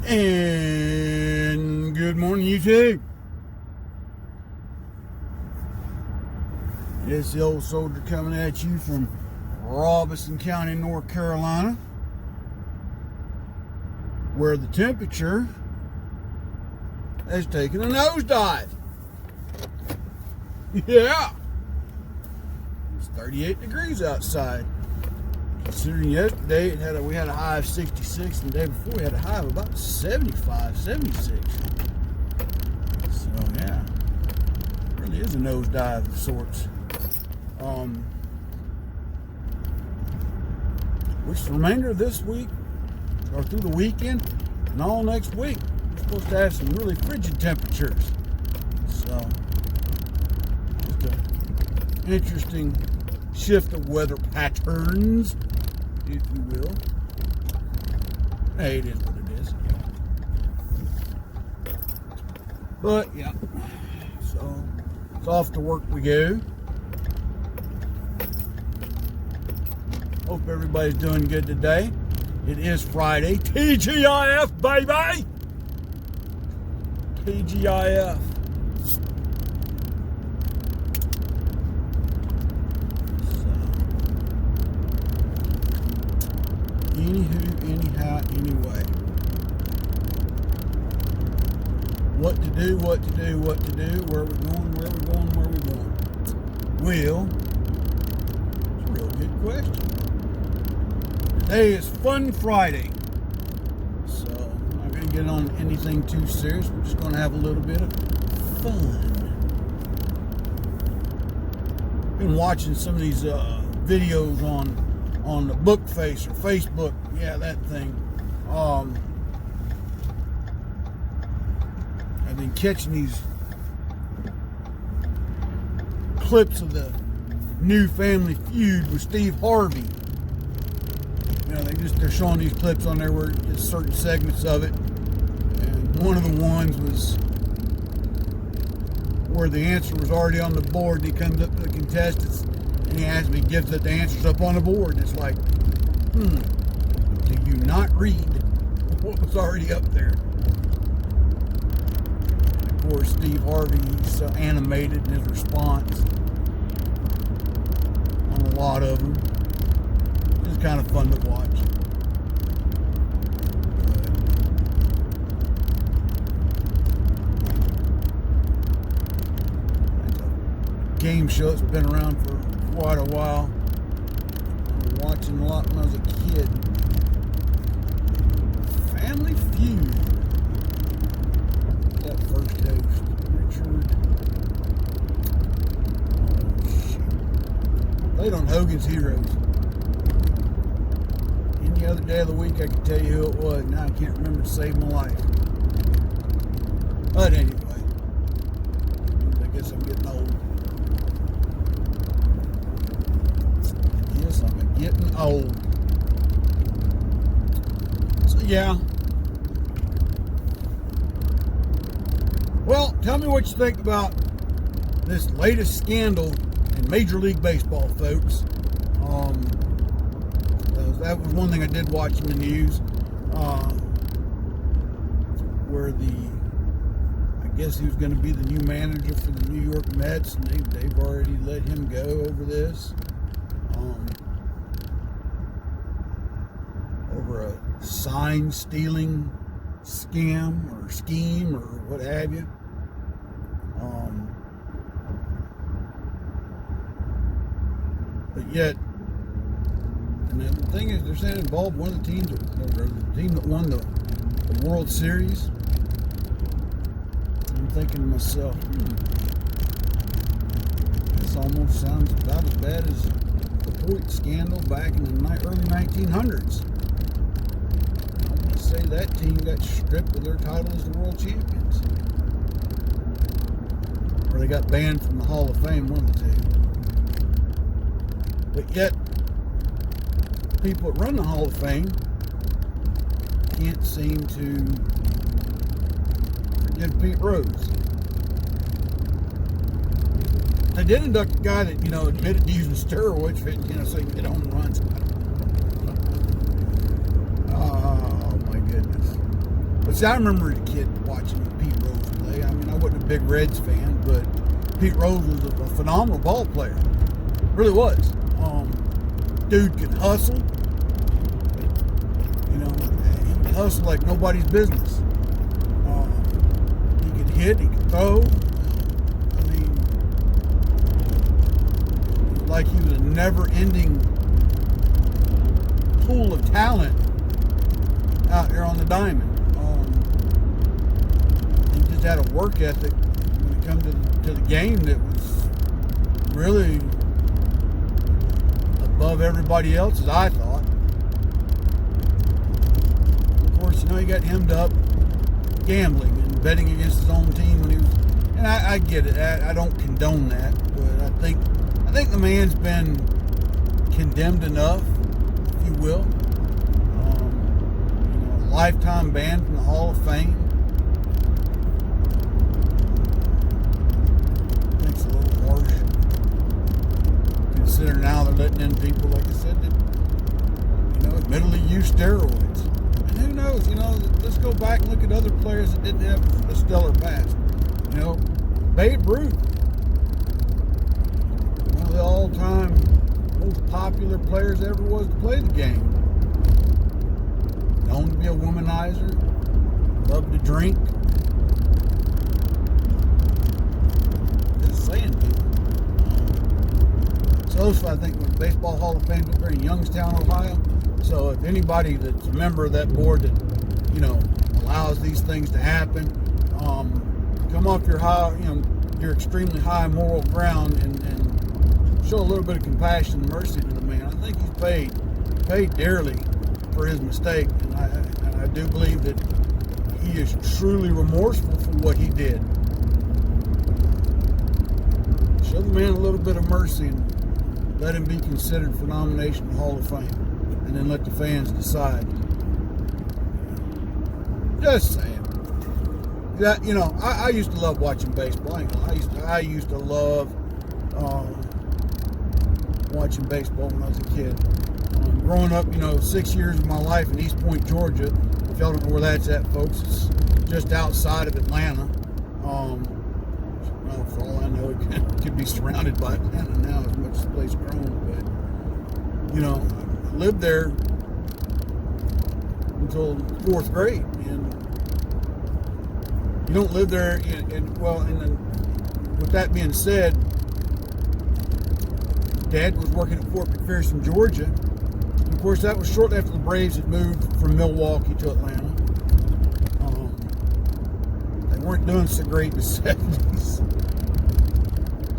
And good morning, YouTube. It's the old soldier coming at you from Robeson County, North Carolina, where the temperature has taken a nosedive. Yeah, it's 38 degrees outside. Considering yesterday we had a high of 66, and the day before we had a high of about 75, 76. So yeah, it really is a nosedive of sorts. Which the remainder of this week, or through the weekend, and all next week, we're supposed to have some really frigid temperatures. So, just an interesting shift of weather patterns, if you will. Hey, it is what it is. But, yeah. So, it's off to work we go. Hope everybody's doing good today. It is Friday. TGIF, baby! TGIF. Anywho, anyhow, anyway. What to do, what to do, what to do, where we going, where we going, where we going? Well, it's a real good question. Today is Fun Friday. So, I'm not going to get on anything too serious. We're just going to have a little bit of fun. Been watching some of these videos on the Bookface or Facebook, yeah, that thing. I've been catching these clips of the new Family Feud with Steve Harvey. You know, they're showing these clips on there where it's certain segments of it, and one of the ones was where the answer was already on the board, and he comes up to the contestants and he asks me, gives the answers up on the board, and it's like, do you not read what was already up there? And of course, Steve Harvey, he's so animated in his response on a lot of them. It's kind of fun to watch. It's a game show that's been around for quite a while. I was watching a lot when I was a kid. Family Feud. That first host, Richard. Oh shit. Played on Hogan's Heroes. Any other day of the week I could tell you who it was. Now I can't remember to save my life. But anyway, I guess I'm getting old. Yes, I'm getting old. So yeah. Well, tell me what you think about this latest scandal in Major League Baseball, folks. That was one thing I did watch in the news, where I guess he was going to be the new manager for the New York Mets, and they've already let him go over this, over a sign stealing scam or scheme or what have you. But yet, and the thing is, they're saying involved one of the teams, or the team that won the World Series. I'm thinking to myself, this almost sounds about as bad as the Point scandal back in the early 1900s. I want to say that team got stripped of their title as the world champions. Or they got banned from the Hall of Fame, one of the two. But yet, people that run the Hall of Fame can't seem to forgive Pete Rose. They did induct a guy that, admitted to using steroids, so he could get home runs. Oh my goodness. But See, I remember as a kid watching Pete Rose play. I mean, I wasn't a big Reds fan, but Pete Rose was a phenomenal ball player. Really was. Dude could hustle. You know, he could hustle like nobody's business. He could hit, he could throw. I mean, like he was a never-ending pool of talent out there on the diamond. He just had a work ethic when it come to the game that was really above everybody else's, I thought. Of course, you know, he got hemmed up gambling and betting against his own team when he was, and I get it. I don't condone that, but I think the man's been condemned enough, if you will. You know, a lifetime ban from the Hall of Fame. I think it's a little harsh. Consider now they're letting in people, like I said, that, you know, admittedly use steroids. And who knows, you know, let's go back and look at other players that didn't have a stellar past. You know, Babe Ruth, one of the all-time most popular players ever was to play the game. Known to be a womanizer, loved to drink. Just saying, people. So I think the Baseball Hall of Fame is up there in Youngstown, Ohio. So if anybody that's a member of that board that, you know, allows these things to happen, come off your high, you know, your extremely high moral ground and show a little bit of compassion and mercy to the man. I think he's paid dearly for his mistake, and I do believe that he is truly remorseful for what he did. Show the man a little bit of mercy and let him be considered for nomination to the Hall of Fame, and then let the fans decide. Just saying. That, you know, I used to love watching baseball. I used to love watching baseball when I was a kid. Growing up, you know, 6 years of my life in East Point, Georgia. If y'all don't know where that's at, folks, it's just outside of Atlanta. Well, for all I know, it could be surrounded by Atlanta now, as much as the place grown. But, you know, I lived there until 4th grade, and you don't live there. And then, with that being said, Dad was working at Fort McPherson, Georgia. And of course, that was shortly after the Braves had moved from Milwaukee to Atlanta. They weren't doing so great in the 70s.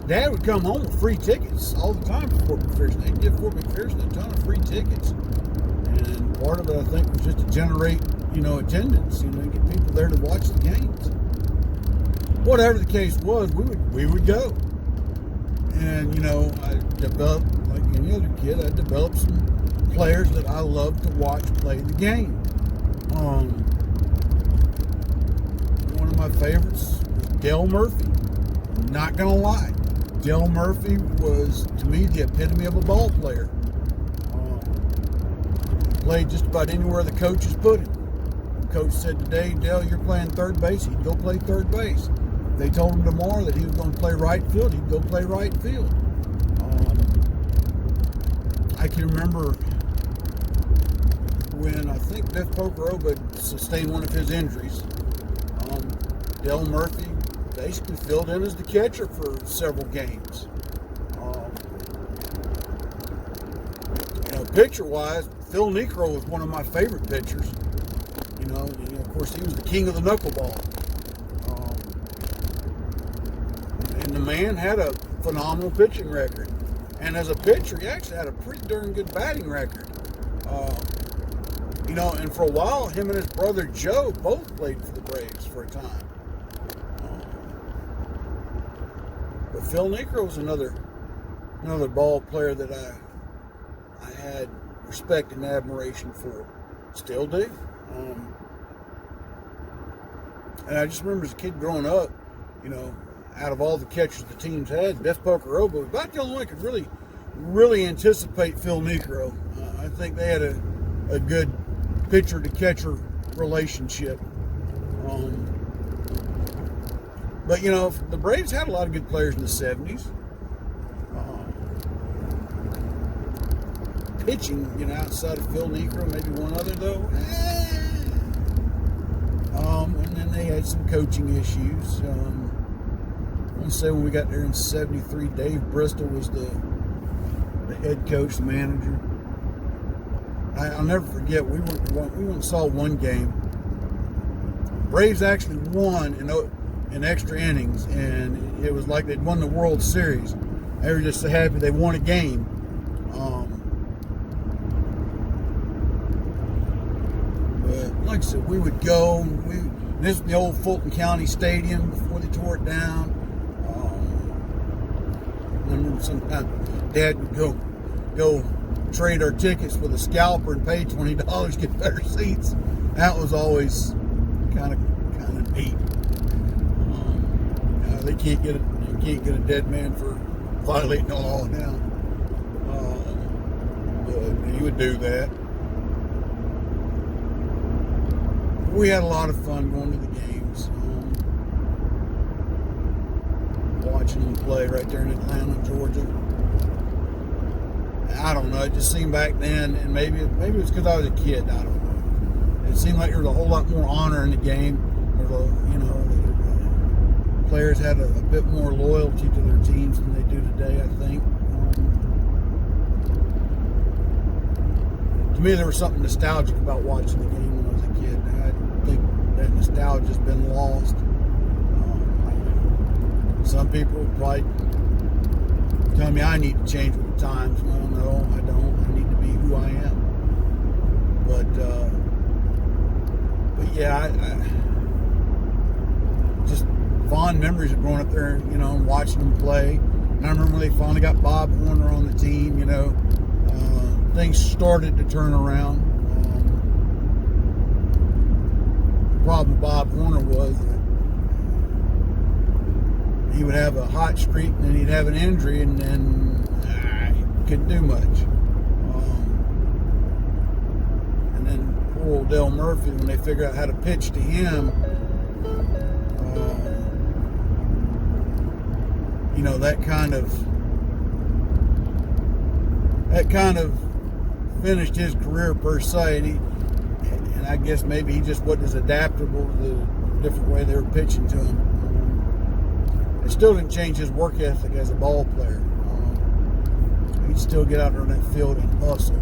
Dad would come home with free tickets all the time to Fort McPherson. They'd give Fort McPherson a ton of free tickets. And part of it, I think, was just to generate, you know, attendance, you know, get people there to watch the games. Whatever the case was, we would go. And, you know, I developed, like any other kid, I developed some players that I loved to watch play the game. One of my favorites was Dale Murphy. I'm not going to lie. Dale Murphy was, to me, the epitome of a ball player. Played just about anywhere the coaches put him. The coach said today, Dale, you're playing third base. He'd go play third base. They told him tomorrow that he was going to play right field. He'd go play right field. I can remember when I think Biff Pocoroba sustained one of his injuries. Dale Murphy basically filled in as the catcher for several games. You know, pitcher-wise, Phil Niekro was one of my favorite pitchers. You know, of course, he was the king of the knuckleball. And the man had a phenomenal pitching record. And as a pitcher, he actually had a pretty darn good batting record. You know, and for a while, him and his brother Joe both played for the Braves for a time. But Phil Niekro was another ball player that I had respect and admiration for. Still do. And I just remember as a kid growing up, you know, out of all the catchers the teams had, Biff Pocoroba was about the only one that could really anticipate Phil Niekro. I think they had a good pitcher-to-catcher relationship. But, you know, the Braves had a lot of good players in the 70s. Pitching, you know, outside of Phil Niekro, maybe one other, though. And then they had some coaching issues. I want to say when we got there in 73, Dave Bristol was the head coach, the manager. I'll never forget, we went and saw one game. Braves actually won in extra innings, and it was like they'd won the World Series. They were just so happy they won a game. But like I said, we would go. This was the old Fulton County Stadium before they tore it down. I remember sometimes Dad would go trade our tickets with a scalper and pay $20 to get better seats. That was always kind of neat. They can't get a dead man for violating the law now. But he would do that. We had a lot of fun going to the games, watching them play right there in Atlanta, Georgia. I don't know. It just seemed back then, and maybe it was because I was a kid. I don't know. It seemed like there was a whole lot more honor in the game. The players had a bit more loyalty to their teams than they do today, I think. To me, there was something nostalgic about watching the game when I was a kid. I think that nostalgia's been lost. Some people would probably tell me I need to change with the times. Well, no, I don't. I need to be who I am. But yeah, I just fond memories of growing up there, and watching them play. And I remember when they finally got Bob Warner on the team, things started to turn around. The problem with Bob Warner was that he would have a hot streak and then he'd have an injury and then he couldn't do much. And then poor old Dale Murphy, when they figured out how to pitch to him, that kind of finished his career per se, and I guess maybe he just wasn't as adaptable to the different way they were pitching to him. It still didn't change his work ethic as a ball player. He'd still get out there in that field and hustle,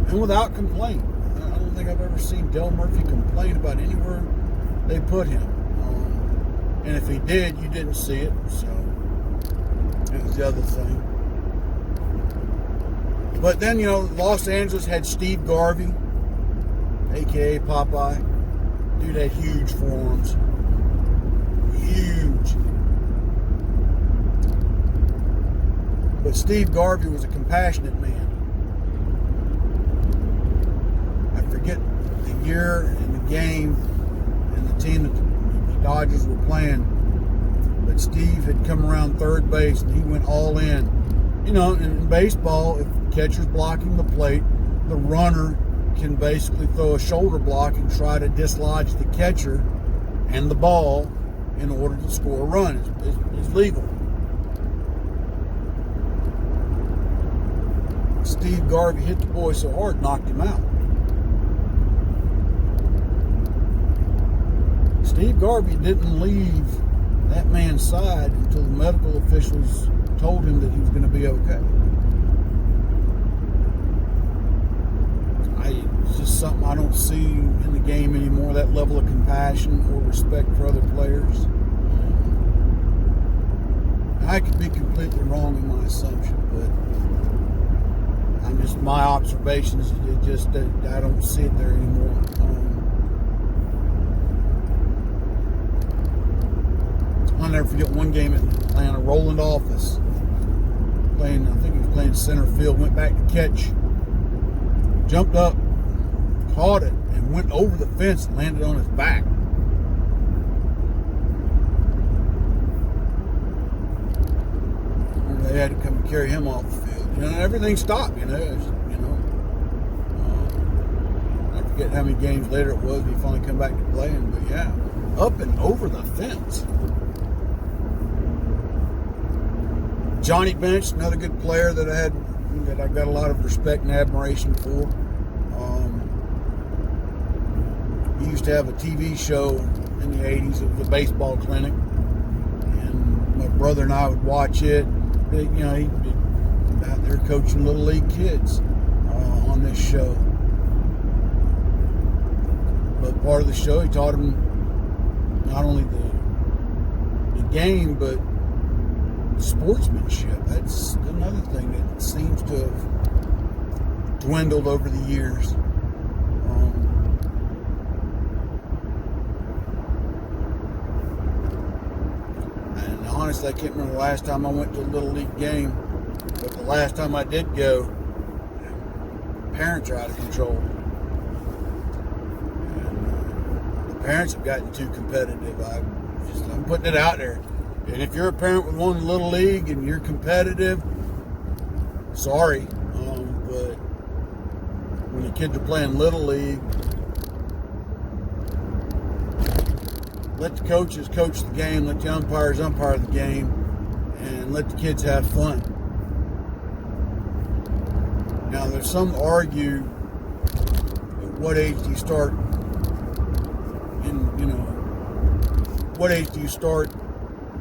and without complaint. I don't think I've ever seen Dale Murphy complain about anywhere they put him. And if he did, you didn't see it, so it was the other thing. But then, Los Angeles had Steve Garvey, a.k.a. Popeye. Dude had huge forearms. Huge. But Steve Garvey was a compassionate man. I forget the year and the game and the team that the Dodgers were playing, but Steve had come around third base and he went all in. In baseball, if the catcher's blocking the plate, the runner can basically throw a shoulder block and try to dislodge the catcher and the ball in order to score a run. It's legal. Steve Garvey hit the boy so hard, knocked him out. Steve Garvey didn't leave that man's side until the medical officials told him that he was going to be okay. It's just something I don't see in the game anymore, that level of compassion or respect for other players. I could be completely wrong in my assumption, but my observations, I don't see it there anymore. I'll never forget one game in Atlanta. Roland Office I think he was playing center field, went back to catch, jumped up, caught it, and went over the fence and landed on his back. And they had to come and carry him off the field. Everything stopped. Never forget how many games later it was. We finally come back to playing, but yeah, up and over the fence. Johnny Bench, another good player that I got a lot of respect and admiration for. He used to have a TV show in the 80s. It was a baseball clinic, and my brother and I would watch it. He'd be out there coaching little league kids on this show. But part of the show, he taught them not only the game, but sportsmanship. That's another thing that seems to have dwindled over the years. And honestly, I can't remember the last time I went to a Little League game, but the last time I did go, parents are out of control. And the parents have gotten too competitive. I'm putting it out there. And if you're a parent with one Little League and you're competitive, sorry, but when your kids are playing Little League, let the coaches coach the game, let the umpires umpire the game, and let the kids have fun. Now, there's some argue at what age do you start, what age do you start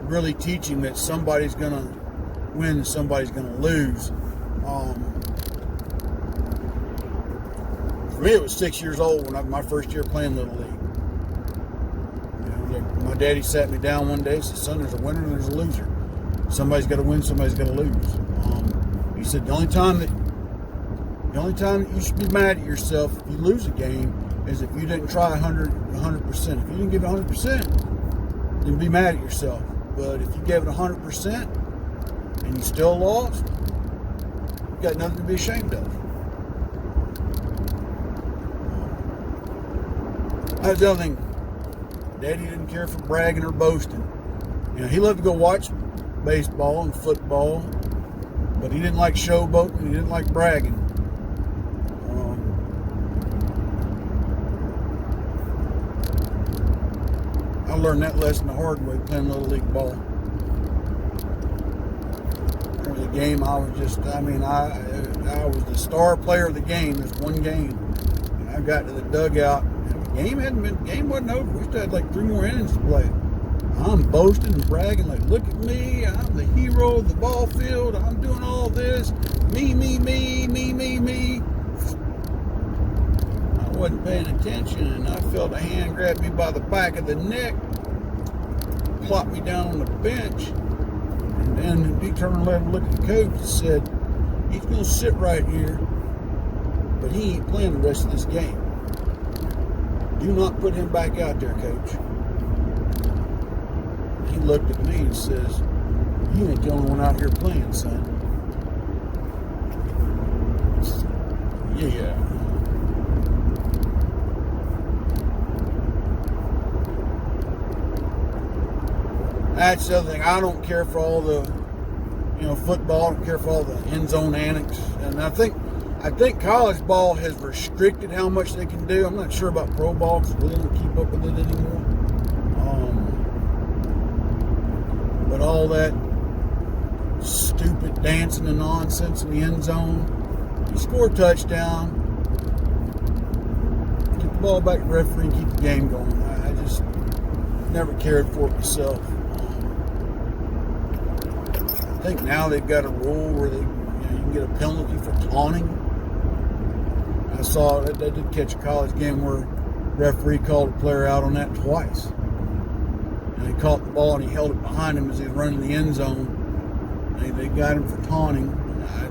really teaching that somebody's going to win and somebody's going to lose. For me, it was 6 years old when my first year playing Little League. My daddy sat me down one day and said, "Son, there's a winner and there's a loser. Somebody's got to win, somebody's got to lose." He said the only time that you should be mad at yourself if you lose a game is if you didn't try 100%. If you didn't give it 100%, then be mad at yourself. But if you gave it 100% and you still lost, you've got nothing to be ashamed of. That's the other thing. Daddy didn't care for bragging or boasting. He loved to go watch baseball and football, but he didn't like showboating. He didn't like bragging. I learned that lesson the hard way playing Little League ball. There was a game I was the star player of the game. There's one game. And I got to the dugout. And the game wasn't over. We still had like 3 more innings to play. I'm boasting and bragging like, "Look at me. I'm the hero of the ball field. I'm doing all this. Me, me, me, me, me, me." I wasn't paying attention, and I felt a hand grab me by the back of the neck, plop me down on the bench, and then he turned around and looked at the coach and said, "He's going to sit right here, but he ain't playing the rest of this game. Do not put him back out there, coach." He looked at me and says, "You ain't the only one out here playing, son." Yeah. That's the other thing. I don't care for all the, football. I don't care for all the end zone annex. And I think college ball has restricted how much they can do. I'm not sure about pro ball because we don't keep up with it anymore. But all that stupid dancing and nonsense in the end zone, you score a touchdown, get the ball back to the referee and keep the game going. I just never cared for it myself. I think now they've got a rule where you can get a penalty for taunting. I saw they did catch a college game where the referee called a player out on that twice. And he caught the ball and he held it behind him as he was running the end zone. And they got him for taunting. I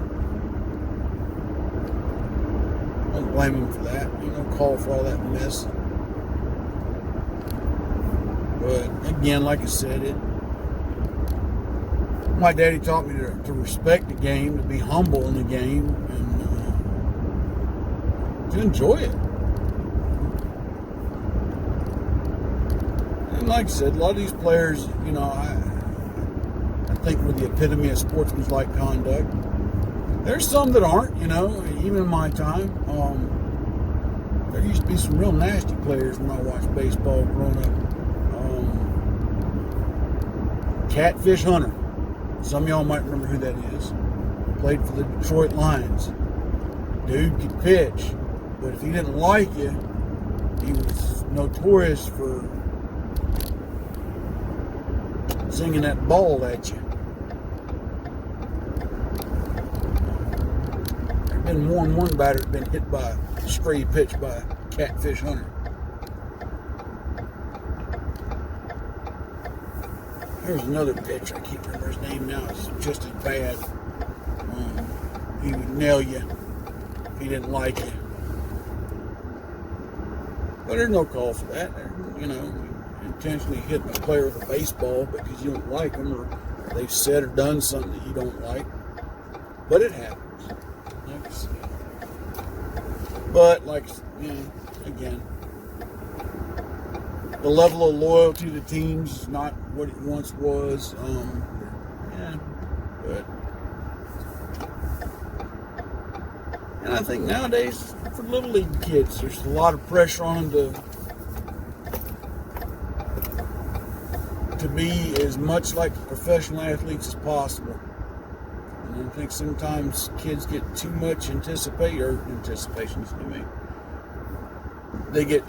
don't blame him for that. You don't call for all that mess. But again, like I said, my daddy taught me to respect the game, to be humble in the game, and to enjoy it. And like I said, a lot of these players, I think were the epitome of sportsmanlike conduct. There's some that aren't, even in my time. There used to be some real nasty players when I watched baseball growing up. Catfish Hunter. Some of y'all might remember who that is. Played for the Detroit Lions. Dude could pitch, but if he didn't like you, he was notorious for singing that ball at you. There's been more than one batter that's been hit by a stray pitch by Catfish Hunter. There's another pitch, I can't remember his name now, it's just as bad. He would nail you if he didn't like you. But there's no call for that. You know, intentionally hitting a player with a baseball because you don't like them, or they've said or done something that you don't like. But it happens. Like I said. But, like, you know, again, the level of loyalty to teams is not what it once was. But and I think nowadays for little league kids, there's a lot of pressure on them to be as much like professional athletes as possible. And I think sometimes kids get too much anticipations to me. They get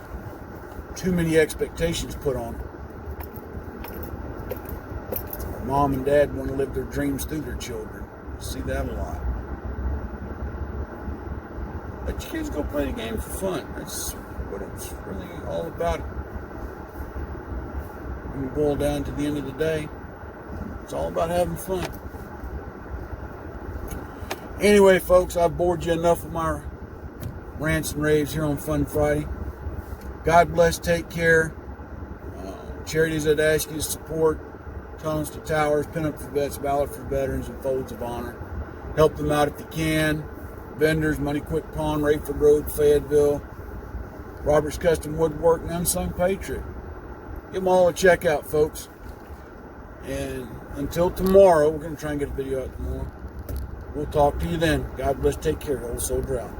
too many expectations put on them. Mom and dad want to live their dreams through their children. I see that a lot. Let your kids go play the game for fun. That's what it's really all about. When you boil down to the end of the day, it's all about having fun. Anyway, folks, I've bored you enough with my rants and raves here on Fun Friday. God bless, take care. Charities I'd ask you to support: Tunnels to Towers, Pin Up for Vets, Ballot for Veterans, and Folds of Honor. Help them out if you can. Vendors: Money Quick Pawn, Rayford Road, Fayetteville, Robert's Custom Woodwork, and Unsung Patriot. Give them all a check out, folks. And until tomorrow, we're going to try and get a video out tomorrow. We'll talk to you then. God bless, take care. Old Soldier out.